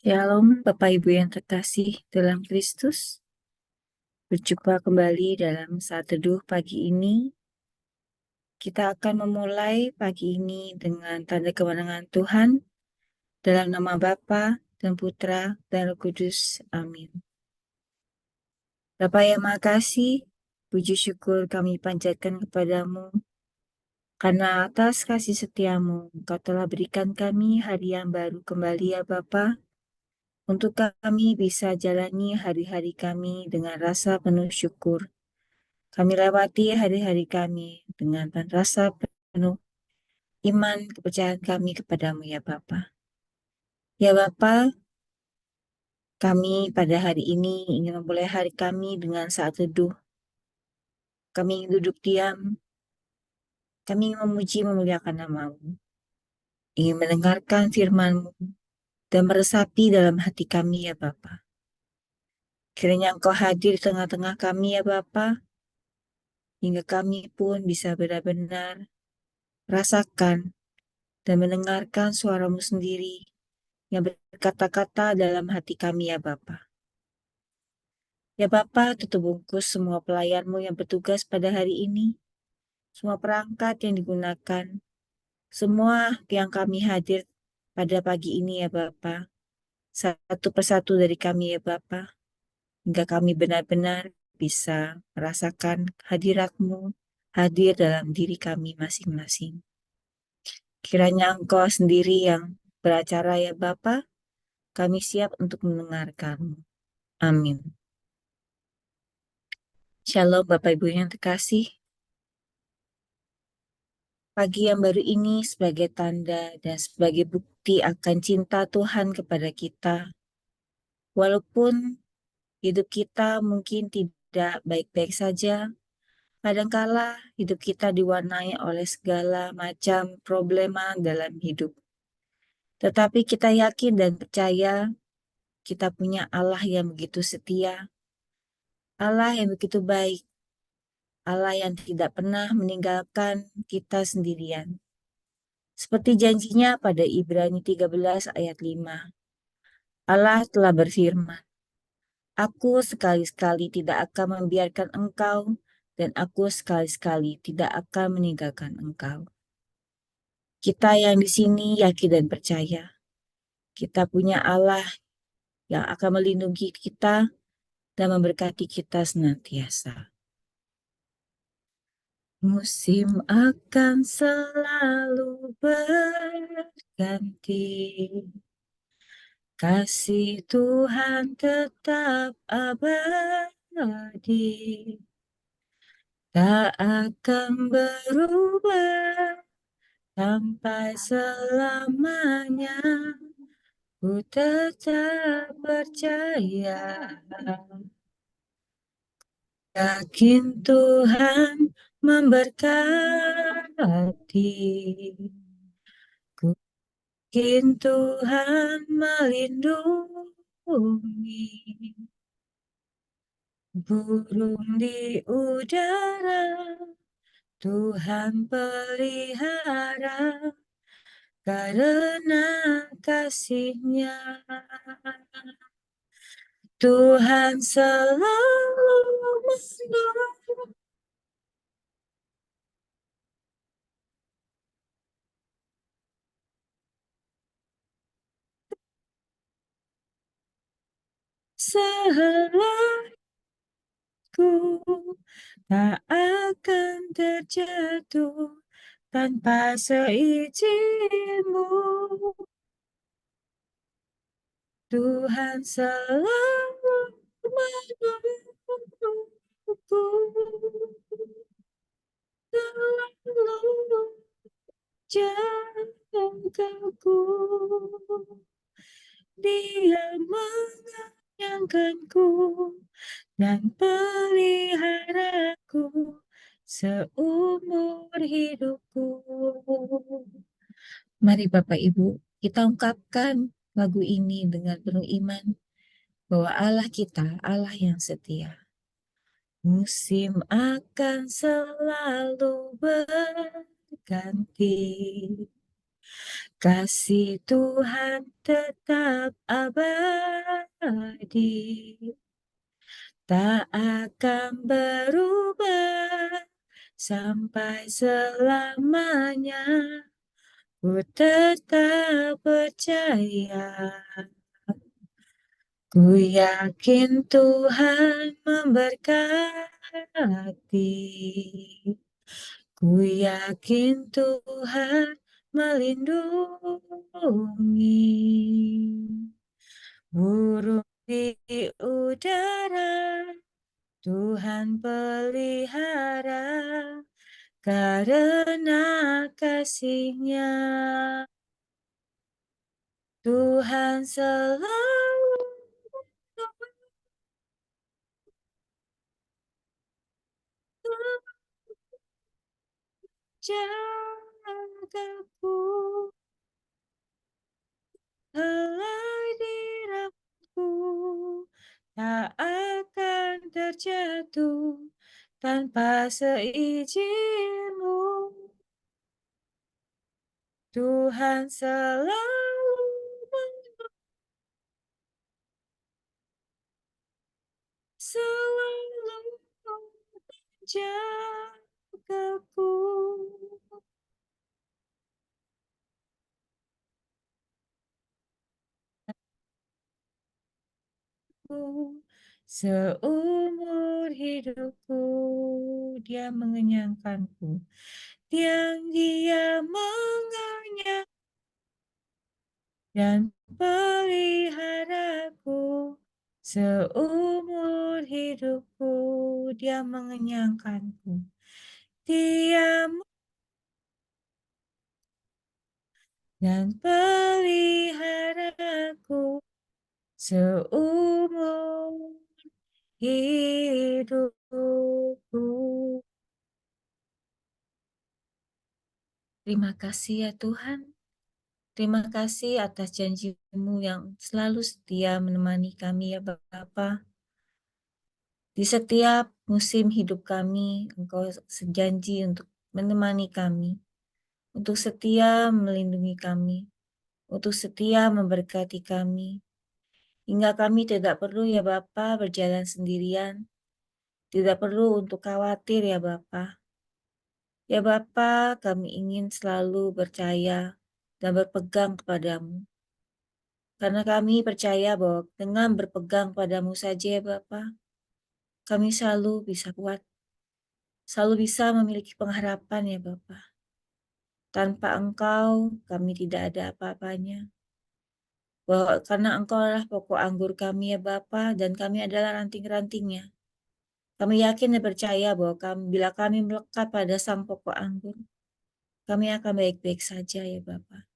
Shalom, Bapak Ibu yang terkasih dalam Kristus. Berjumpa kembali dalam saat teduh pagi ini. Kita akan memulai pagi ini dengan tanda kemenangan Tuhan dalam nama Bapa dan Putra dan Roh Kudus. Amin. Bapa yang Maha Kasih, puji syukur kami panjatkan kepadamu karena atas kasih setiamu Engkau telah berikan kami hari yang baru kembali ya Bapa, untuk kami bisa jalani hari-hari kami dengan rasa penuh syukur. Kami lewati hari-hari kami dengan rasa penuh iman kepercayaan kami kepadamu ya Bapa. Ya Bapa, kami pada hari ini ingin memulai hari kami dengan saat teduh. Kami ingin duduk diam, kami ingin memuji memuliakan nama-Mu, ingin mendengarkan firman-Mu dan meresapi dalam hati kami ya Bapa. Kiranya Engkau hadir di tengah-tengah kami ya Bapa, hingga kami pun bisa benar-benar merasakan dan mendengarkan suara-Mu sendiri yang berkata-kata dalam hati kami ya Bapa. Ya Bapa, tutup bungkus semua pelayan-Mu yang bertugas pada hari ini, semua perangkat yang digunakan, semua yang kami hadir pada pagi ini ya Bapa, satu persatu dari kami ya Bapa, hingga kami benar-benar bisa merasakan hadirat-Mu hadir dalam diri kami masing-masing. Kiranya Engkau sendiri yang beracara ya Bapa, kami siap untuk mendengarkan-Mu. Amin. Shalom Bapak Ibu yang terkasih. Pagi yang baru ini sebagai tanda dan sebagai bukti akan cinta Tuhan kepada kita. Walaupun hidup kita mungkin tidak baik-baik saja, kadangkala hidup kita diwarnai oleh segala macam problema dalam hidup. Tetapi kita yakin dan percaya kita punya Allah yang begitu setia, Allah yang begitu baik, Allah yang tidak pernah meninggalkan kita sendirian. Seperti janjinya pada Ibrani 13 ayat 5. Allah telah berfirman, Aku sekali-sekali tidak akan membiarkan engkau, dan aku sekali-sekali tidak akan meninggalkan engkau. Kita yang di sini yakin dan percaya, kita punya Allah yang akan melindungi kita dan memberkati kita senantiasa. Musim akan selalu berganti, kasih Tuhan tetap abadi, tak akan berubah sampai selamanya. Ku tetap percaya, yakin Tuhan memberkati. Ku yakin Tuhan melindungi. Burung di udara Tuhan pelihara karena kasih-Nya. Tuhan selalu menolong. Sehelaiku tak akan terjatuh tanpa seizin-Mu. Tuhan selalu menolongku, selalu jagaku. Dia mengenyangkanku dan peliharaku seumur hidupku. Mari Bapak Ibu, kita ungkapkan lagu ini dengan penuh iman bahwa Allah kita, Allah yang setia. Musim akan selalu berganti, Kasih Tuhan tetap abadi, tak akan berubah sampai selamanya. Ku tetap percaya, ku yakin Tuhan memberkati. Ku yakin Tuhan melindungi. Burung di udara Tuhan pelihara karena kasih-Nya. Tuhan selalu menjagaku, helai di rambutku, tak akan terjatuh tanpa seizin-Mu. Tuhan selalu selalu menjagaku. Seumur hidupku Dia mengenyangkanku, Dia mengenyang dan peliharaku. Seumur hidupku Dia mengenyangkanku, Dia dan peliharaku seumur hidupku. Terima kasih ya Tuhan. Terima kasih atas janji-Mu yang selalu setia menemani kami ya Bapa. Di setiap musim hidup kami, Engkau sejanji untuk menemani kami, untuk setia melindungi kami, untuk setia memberkati kami, hingga kami tidak perlu ya Bapa berjalan sendirian, tidak perlu untuk khawatir ya Bapa. Ya Bapa, kami ingin selalu percaya dan berpegang kepadamu. Karena kami percaya bahwa dengan berpegang padamu saja ya Bapa, kami selalu bisa kuat, selalu bisa memiliki pengharapan ya Bapa. Tanpa Engkau, kami tidak ada apa-apanya. Bahwa karena Engkau adalah pokok anggur kami ya Bapa, dan kami adalah ranting-rantingnya. Kami yakin dan percaya bahwa bila kami melekat pada sang pokok anggur, kami akan baik-baik saja ya Bapa.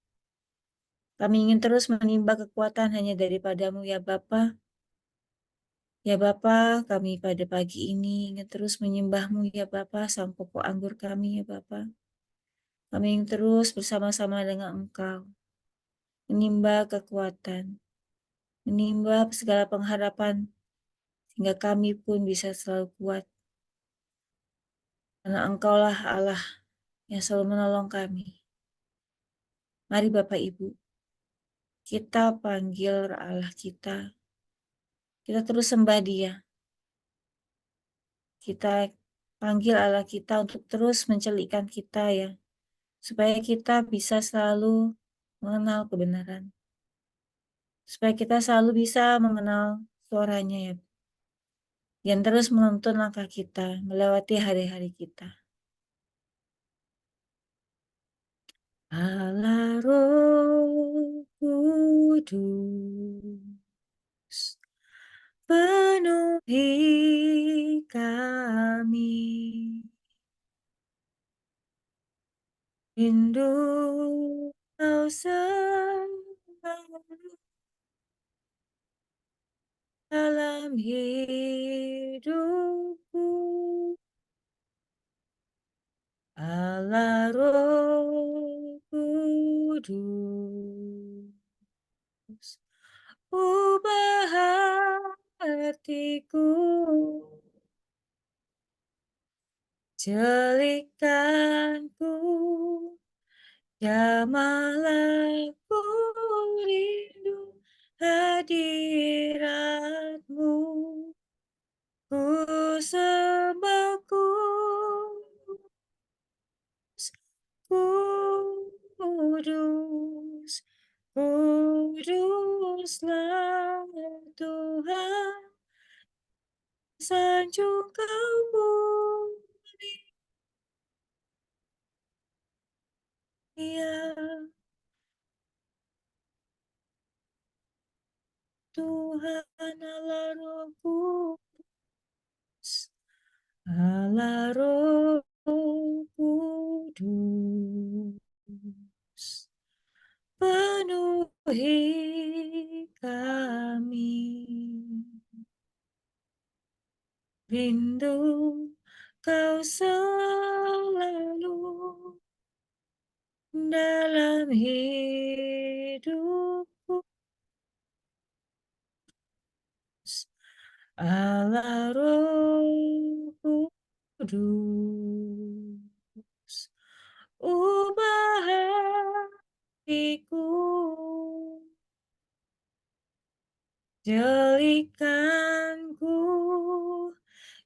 Kami ingin terus menimba kekuatan hanya daripadamu ya Bapa. Ya Bapa, kami pada pagi ini ingin terus menyembah-Mu ya Bapa, sang pokok anggur kami ya Bapa. Kami ingin terus bersama-sama dengan Engkau, menimba kekuatan, menimba segala pengharapan, sehingga kami pun bisa selalu kuat. Karena Engkaulah Allah yang selalu menolong kami. Mari Bapak Ibu, kita panggil Allah kita terus sembah Dia. Kita panggil Allah kita untuk terus mencelikkan kita ya, supaya kita bisa selalu mengenal kebenaran. Supaya kita selalu bisa mengenal suaranya ya, yang terus menuntun langkah kita melewati hari-hari kita. Allah Roh Kudus, penuhi kami, rindu Kau selalu dalam hidupku. Allah Roh Kudus, ubah hatiku, celikkanku Jamahlah ku rindu hadiratmu, ku sembah kudus, kuduslah Tuhan, sanjung kemuliaan Tuhan Allah Roh Kudus, Allah Roh Kudus, penuhi kami, rindu Kau selalu dalam hidupku, Allah Roh Kudus, ubah hatiku, jadikanku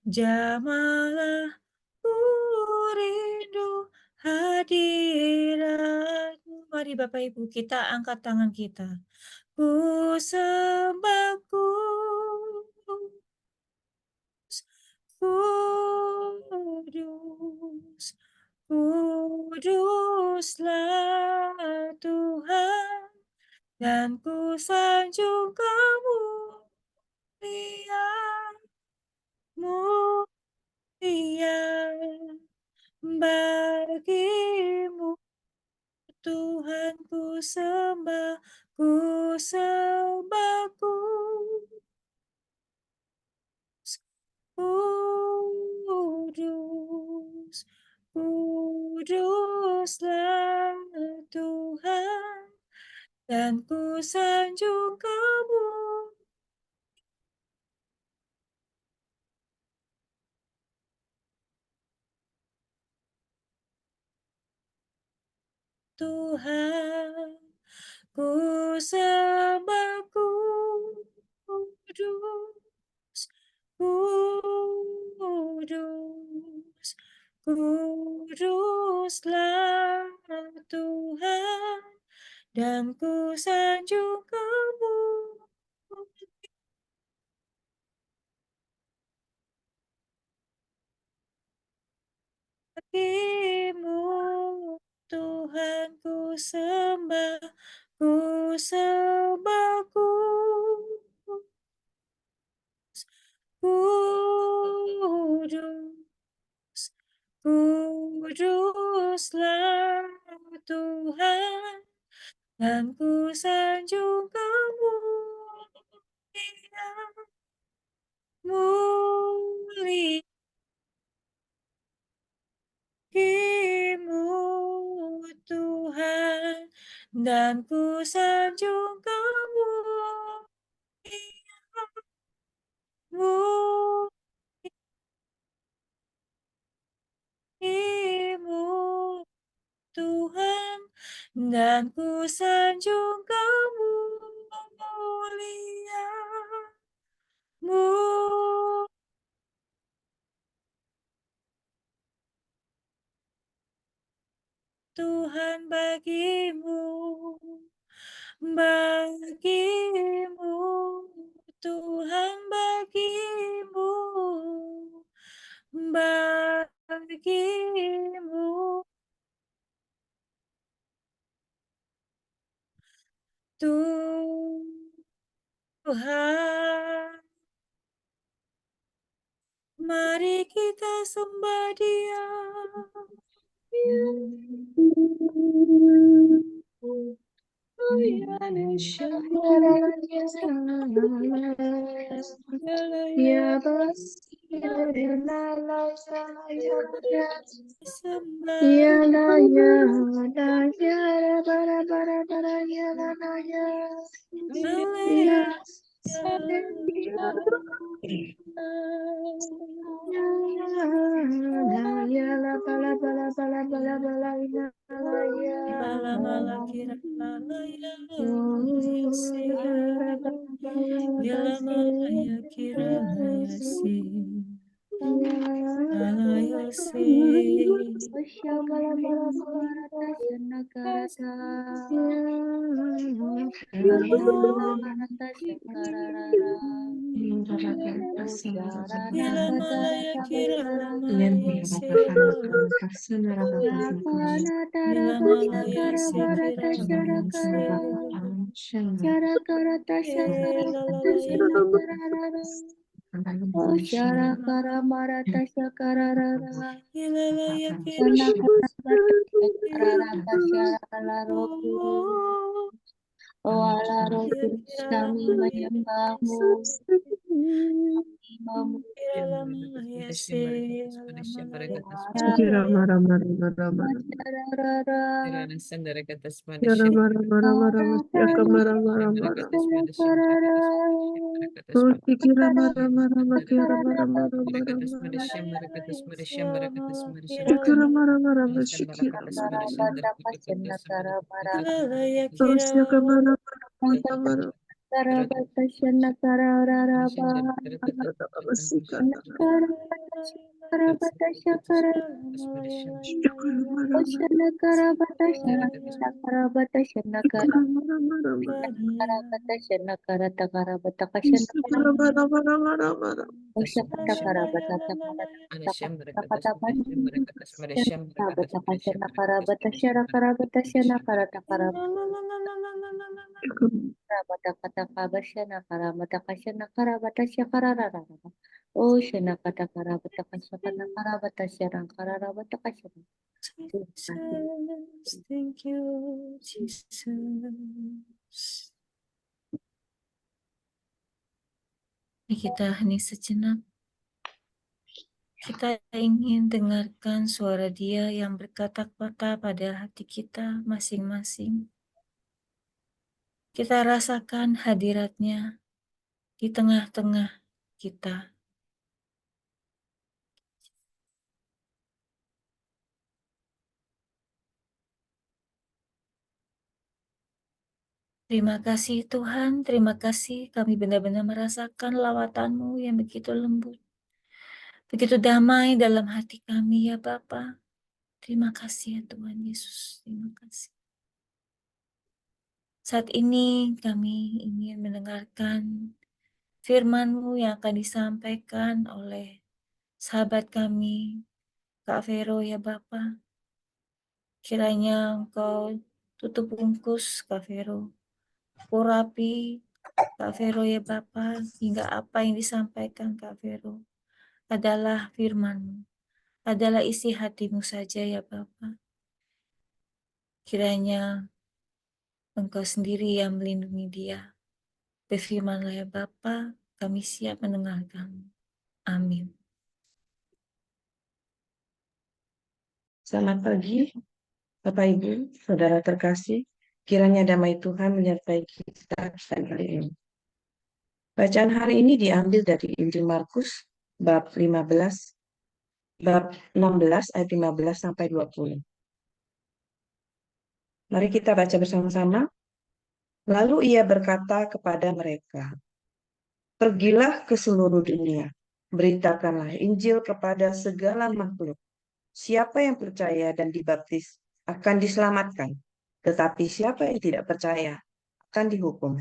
jamahlah ku rindu hadiratmu. Mari Bapak Ibu kita angkat tangan kita. Ku sembah kudus, kuduslah Tuhan, dan ku sanjung kemuliaan-Mu, bagimu Tuhan ku sembah kudus, kuduslah Tuhan, dan ku sanjung Tuhan, ku sembah kudus, kudus, kuduslah Tuhan, dan ku sanjung bagimu Tuhan ku sembah kudus, kuduslah Tuhan, dan ku sanjung kemuliaan-Mu Tuhan, dan ku sanjung kemuliaan-Mu Tuhan, dan ku sanjung kemuliaan-Mu. Tuhan bagimu, Tuhan bagimu, Tuhan. Mari kita sembah Dia. Kiramaya kiramaya si alaya si Kiramaya kiramaya si Kiramaya si kiramaya si Lalalaya Ilalaya Oh Allah, Roh Kudus, kami menyembahmu, Kiramaya si Oh, shana kata kara bata kashana kara bata shana kara bata kashana. Jesus, thank you, Jesus. Kita hening sejenak. Kita ingin dengarkan suara Dia yang berkata-kata pada hati kita masing-masing. Kita rasakan hadirat-Nya di tengah-tengah kita. Terima kasih Tuhan, terima kasih kami benar-benar merasakan lawatan-Mu yang begitu lembut, begitu damai dalam hati kami ya Bapa. Terima kasih ya Tuhan Yesus, terima kasih. Saat ini kami ingin mendengarkan firman-Mu yang akan disampaikan oleh sahabat kami, Kak Vero ya Bapa. Kiranya Engkau tutup bungkus Kak Vero, urapi Kak Vero ya Bapa, hingga apa yang disampaikan Kak Vero adalah firman-Mu, adalah isi hati-Mu saja ya Bapa. Kiranya Engkau sendiri yang melindungi dia. Berfirmanlah ya Bapa, kami siap mendengarkan. Amin. Selamat pagi, Bapak Ibu, Saudara terkasih. Kiranya damai Tuhan menyertai kita hari ini. Bacaan hari ini diambil dari Injil Markus bab 16 ayat 15 sampai 20. Mari kita baca bersama-sama. Lalu ia berkata kepada mereka, "Pergilah ke seluruh dunia, beritakanlah Injil kepada segala makhluk. Siapa yang percaya dan dibaptis akan diselamatkan, tetapi siapa yang tidak percaya akan dihukum.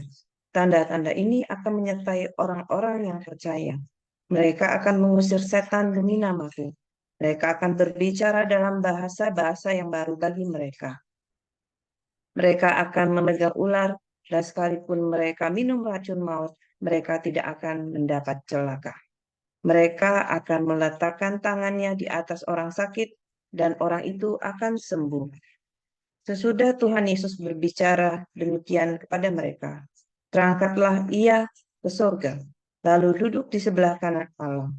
Tanda-tanda ini akan menyertai orang-orang yang percaya. Mereka akan mengusir setan demi namaku. Mereka akan berbicara dalam bahasa-bahasa yang baru bagi mereka. Mereka akan memegang ular, dan sekalipun mereka minum racun maut, mereka tidak akan mendapat celaka. Mereka akan meletakkan tangannya di atas orang sakit, dan orang itu akan sembuh." Sesudah Tuhan Yesus berbicara demikian kepada mereka, terangkatlah ia ke surga, lalu duduk di sebelah kanan Allah.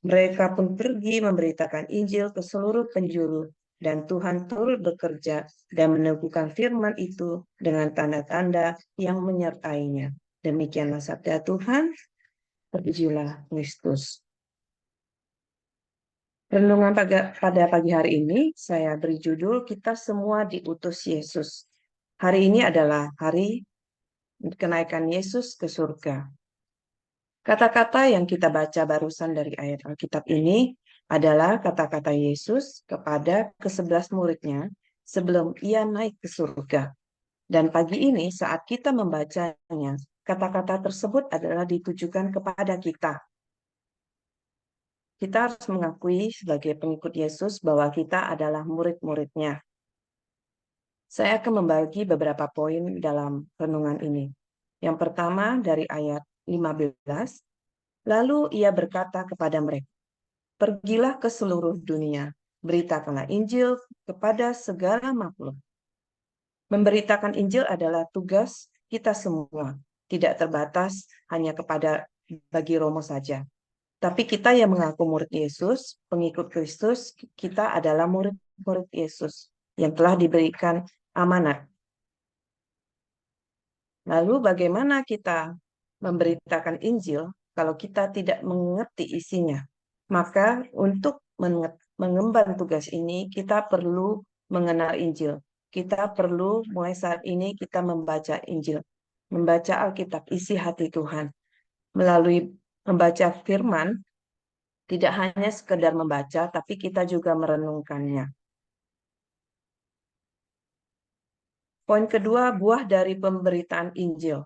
Mereka pun pergi memberitakan Injil ke seluruh penjuru, dan Tuhan turut bekerja dan meneguhkan firman itu dengan tanda-tanda yang menyertainya. Demikianlah sabda Tuhan. Terpujilah Kristus. Renungan pada pagi hari ini saya beri judul "Kita Semua Diutus Yesus". Hari ini adalah hari kenaikan Yesus ke surga. Kata-kata yang kita baca barusan dari ayat Alkitab ini adalah kata-kata Yesus kepada ke-11 muridnya sebelum ia naik ke surga. Dan pagi ini saat kita membacanya, kata-kata tersebut adalah ditujukan kepada kita. Kita harus mengakui sebagai pengikut Yesus bahwa kita adalah murid-muridnya. Saya akan membagi beberapa poin dalam renungan ini. Yang pertama dari ayat 15, lalu ia berkata kepada mereka, pergilah ke seluruh dunia, beritakanlah Injil kepada segala makhluk. Memberitakan Injil adalah tugas kita semua, tidak terbatas hanya kepada bagi Romo saja. Tapi kita yang mengaku murid Yesus, pengikut Kristus, kita adalah murid-murid Yesus yang telah diberikan amanat. Lalu bagaimana kita memberitakan Injil kalau kita tidak mengerti isinya? Maka untuk mengemban tugas ini kita perlu mengenal Injil. Kita perlu mulai saat ini kita membaca Injil, membaca Alkitab, isi hati Tuhan. Melalui membaca firman, tidak hanya sekedar membaca, tapi kita juga merenungkannya. Poin kedua, buah dari pemberitaan Injil.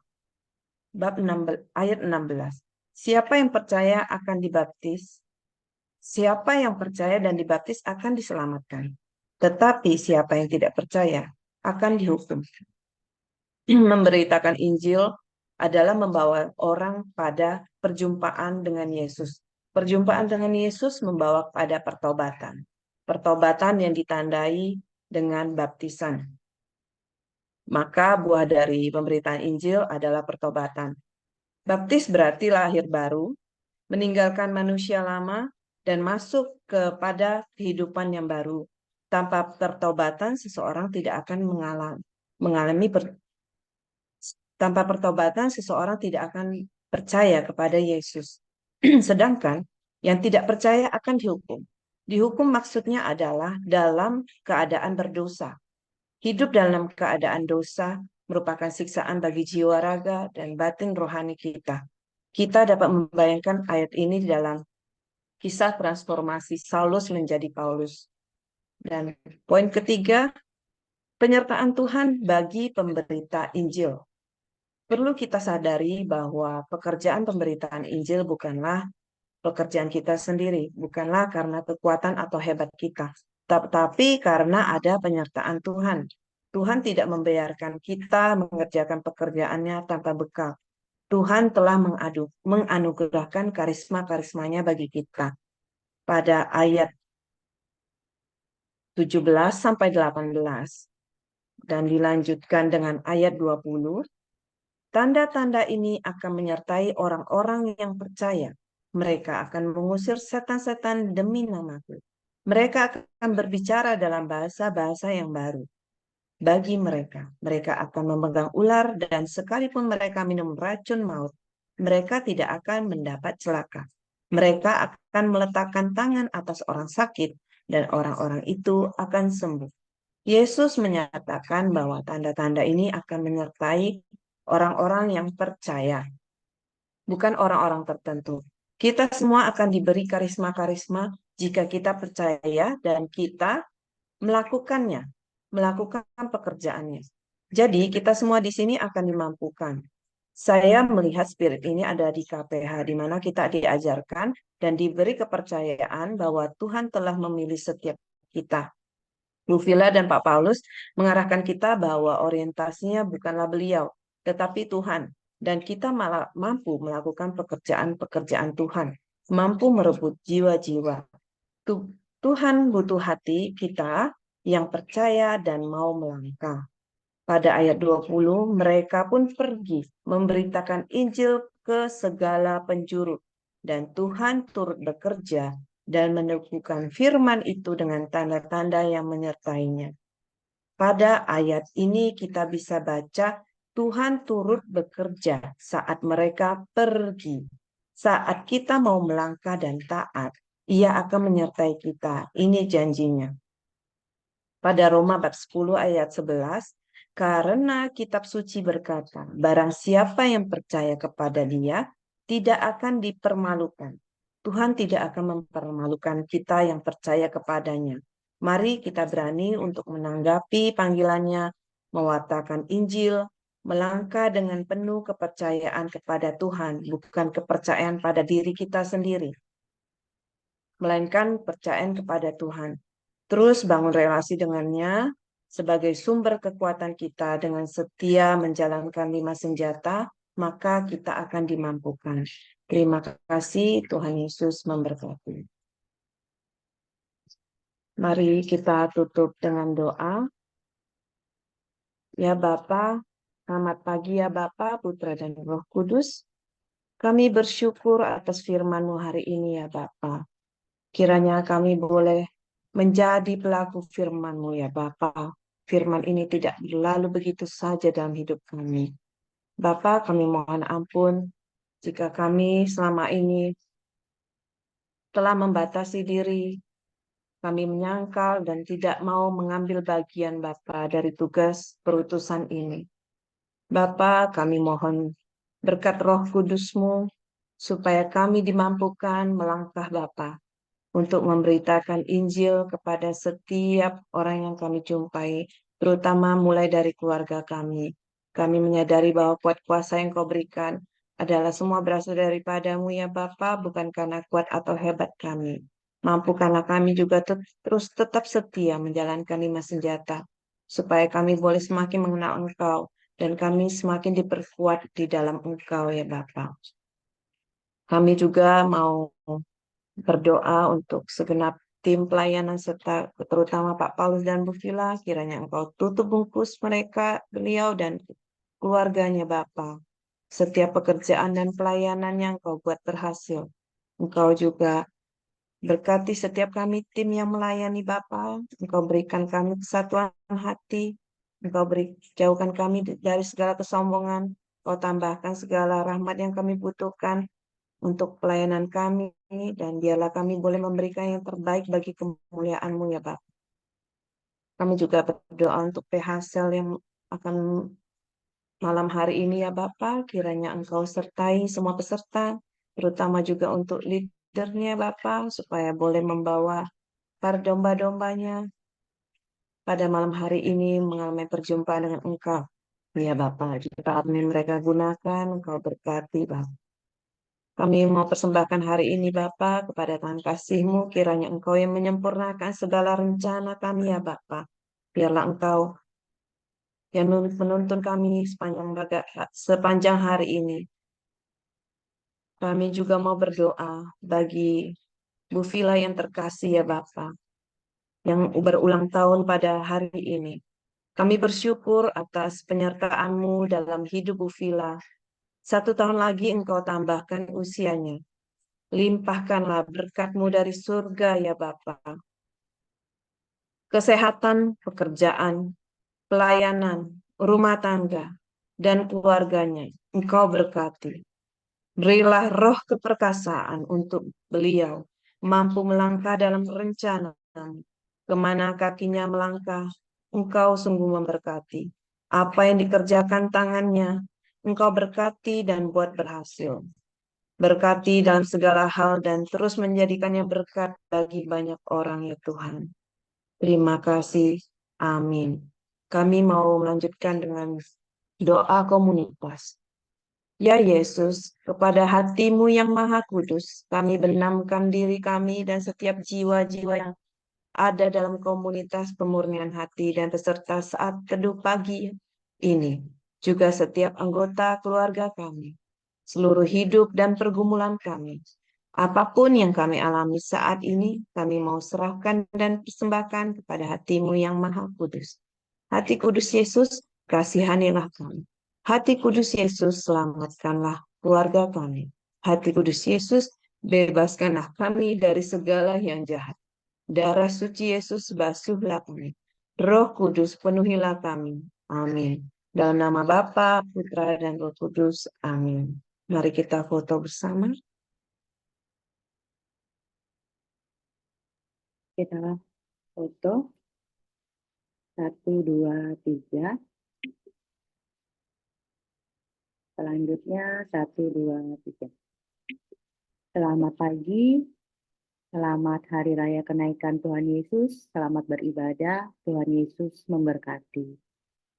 Bab 16, ayat 16. Siapa yang percaya akan dibaptis, siapa yang percaya dan dibaptis akan diselamatkan. Tetapi siapa yang tidak percaya akan dihukum. Memberitakan Injil adalah membawa orang pada perjumpaan dengan Yesus. Perjumpaan dengan Yesus membawa pada pertobatan. Pertobatan yang ditandai dengan baptisan. Maka buah dari pemberitaan Injil adalah pertobatan. Baptis berarti lahir baru, meninggalkan manusia lama, dan masuk kepada kehidupan yang baru. Tanpa pertobatan, seseorang tidak akan tanpa pertobatan, seseorang tidak akan percaya kepada Yesus. Sedangkan yang tidak percaya akan dihukum. Dihukum maksudnya adalah dalam keadaan berdosa. Hidup dalam keadaan dosa merupakan siksaan bagi jiwa raga dan batin rohani kita. Kita dapat membayangkan ayat ini dalam kisah transformasi Saulus menjadi Paulus. Dan poin ketiga, penyertaan Tuhan bagi pemberita Injil. Perlu kita sadari bahwa pekerjaan pemberitaan Injil bukanlah pekerjaan kita sendiri, bukanlah karena kekuatan atau hebat kita, tetapi karena ada penyertaan Tuhan. Tuhan tidak membiarkan kita mengerjakan pekerjaannya tanpa bekal. Tuhan telah menganugerahkan karisma-karismanya bagi kita. Pada ayat 17 sampai 18 dan dilanjutkan dengan ayat 20, tanda-tanda ini akan menyertai orang-orang yang percaya. Mereka akan mengusir setan-setan demi namaku. Mereka akan berbicara dalam bahasa-bahasa yang baru. Bagi mereka, mereka akan memegang ular dan sekalipun mereka minum racun maut, mereka tidak akan mendapat celaka. Mereka akan meletakkan tangan atas orang sakit dan orang-orang itu akan sembuh. Yesus menyatakan bahwa tanda-tanda ini akan menyertai orang-orang yang percaya, bukan orang-orang tertentu. Kita semua akan diberi karisma-karisma jika kita percaya dan kita melakukan pekerjaannya. Jadi kita semua di sini akan dimampukan. Saya melihat spirit ini ada di KPH, di mana kita diajarkan dan diberi kepercayaan bahwa Tuhan telah memilih setiap kita. Bu Villa dan Pak Paulus mengarahkan kita bahwa orientasinya bukanlah beliau, tetapi Tuhan. Dan kita malah mampu melakukan pekerjaan-pekerjaan Tuhan, mampu merebut jiwa-jiwa. Tuhan butuh hati kita yang percaya dan mau melangkah. Pada ayat 20, mereka pun pergi memberitakan Injil ke segala penjuru. Dan Tuhan turut bekerja dan meneguhkan firman itu dengan tanda-tanda yang menyertainya. Pada ayat ini kita bisa baca Tuhan turut bekerja saat mereka pergi. Saat kita mau melangkah dan taat, Ia akan menyertai kita. Ini janjinya. Pada Roma bab 10 ayat 11, karena kitab suci berkata, barang siapa yang percaya kepada Dia, tidak akan dipermalukan. Tuhan tidak akan mempermalukan kita yang percaya kepadanya. Mari kita berani untuk menanggapi panggilannya, mewartakan Injil, melangkah dengan penuh kepercayaan kepada Tuhan, bukan kepercayaan pada diri kita sendiri, melainkan kepercayaan kepada Tuhan. Terus bangun relasi dengannya sebagai sumber kekuatan kita dengan setia menjalankan 5 senjata, maka kita akan dimampukan. Terima kasih, Tuhan Yesus memberkati. Mari kita tutup dengan doa. Ya Bapa, selamat pagi ya Bapa, Putra dan Roh Kudus. Kami bersyukur atas firman-Mu hari ini ya Bapa. Kiranya kami boleh menjadi pelaku firman-Mu ya Bapa. Firman ini tidak berlalu begitu saja dalam hidup kami. Bapa, kami mohon ampun jika kami selama ini telah membatasi diri, kami menyangkal dan tidak mau mengambil bagian Bapa dari tugas perutusan ini. Bapa, kami mohon berkat Roh Kudus-Mu supaya kami dimampukan melangkah Bapa untuk memberitakan Injil kepada setiap orang yang kami jumpai, terutama mulai dari keluarga kami. Kami menyadari bahwa kuat kuasa yang Kau berikan adalah semua berasal daripada-Mu ya Bapa, bukan karena kuat atau hebat kami. Mampukanlah kami juga terus tetap setia menjalankan 5 senjata, supaya kami boleh semakin mengenal Engkau, dan kami semakin diperkuat di dalam Engkau ya Bapa. Kami juga mau berdoa untuk segenap tim pelayanan serta terutama Pak Paulus dan Bu Vila, kiranya Engkau tutup bungkus mereka, beliau dan keluarganya Bapa. Setiap pekerjaan dan pelayanan yang Engkau buat berhasil. Engkau juga berkati setiap kami tim yang melayani Bapa. Engkau berikan kami kesatuan hati. Engkau jauhkan kami dari segala kesombongan. Engkau tambahkan segala rahmat yang kami butuhkan untuk pelayanan kami, dan biarlah kami boleh memberikan yang terbaik bagi kemuliaan-Mu ya Bapa. Kami juga berdoa untuk PHSL yang akan malam hari ini ya Bapa, kiranya Engkau sertai semua peserta, terutama juga untuk leadernya Bapa, supaya boleh membawa para domba-dombanya pada malam hari ini mengalami perjumpaan dengan Engkau. Ya Bapa, jika admin mereka gunakan, Engkau berkati Bapa. Kami mau persembahkan hari ini Bapa kepada tangan kasih-Mu, kiranya Engkau yang menyempurnakan segala rencana kami ya Bapa. Biarlah Engkau yang menuntun kami sepanjang hari ini. Kami juga mau berdoa bagi Bu Vila yang terkasih ya Bapa, yang berulang tahun pada hari ini. Kami bersyukur atas penyertaan-Mu dalam hidup Bu Vila. 1 tahun lagi Engkau tambahkan usianya. Limpahkanlah berkat-Mu dari surga ya Bapa. Kesehatan, pekerjaan, pelayanan, rumah tangga, dan keluarganya Engkau berkati. Berilah roh keperkasaan untuk beliau mampu melangkah dalam rencana. Kemana kakinya melangkah, Engkau sungguh memberkati. Apa yang dikerjakan tangannya, Engkau berkati dan buat berhasil. Berkati dalam segala hal dan terus menjadikannya berkat bagi banyak orang ya Tuhan. Terima kasih. Amin. Kami mau melanjutkan dengan doa komunitas. Ya Yesus, kepada hati-Mu yang maha kudus, kami benamkan diri kami dan setiap jiwa-jiwa yang ada dalam komunitas pemurnian hati dan peserta saat teduh pagi ini. Juga setiap anggota keluarga kami, seluruh hidup dan pergumulan kami. Apapun yang kami alami saat ini, kami mau serahkan dan persembahkan kepada hati-Mu yang maha kudus. Hati kudus Yesus, kasihanilah kami. Hati kudus Yesus, selamatkanlah keluarga kami. Hati kudus Yesus, bebaskanlah kami dari segala yang jahat. Darah suci Yesus, basuhlah kami. Roh Kudus, penuhilah kami. Amin. Dalam nama Bapa, Putra, dan Roh Kudus. Amin. Mari kita foto bersama. Kita foto. 1, 2, 3. Selanjutnya 1, 2, 3. Selamat pagi, selamat Hari Raya Kenaikan Tuhan Yesus, selamat beribadah, Tuhan Yesus memberkati.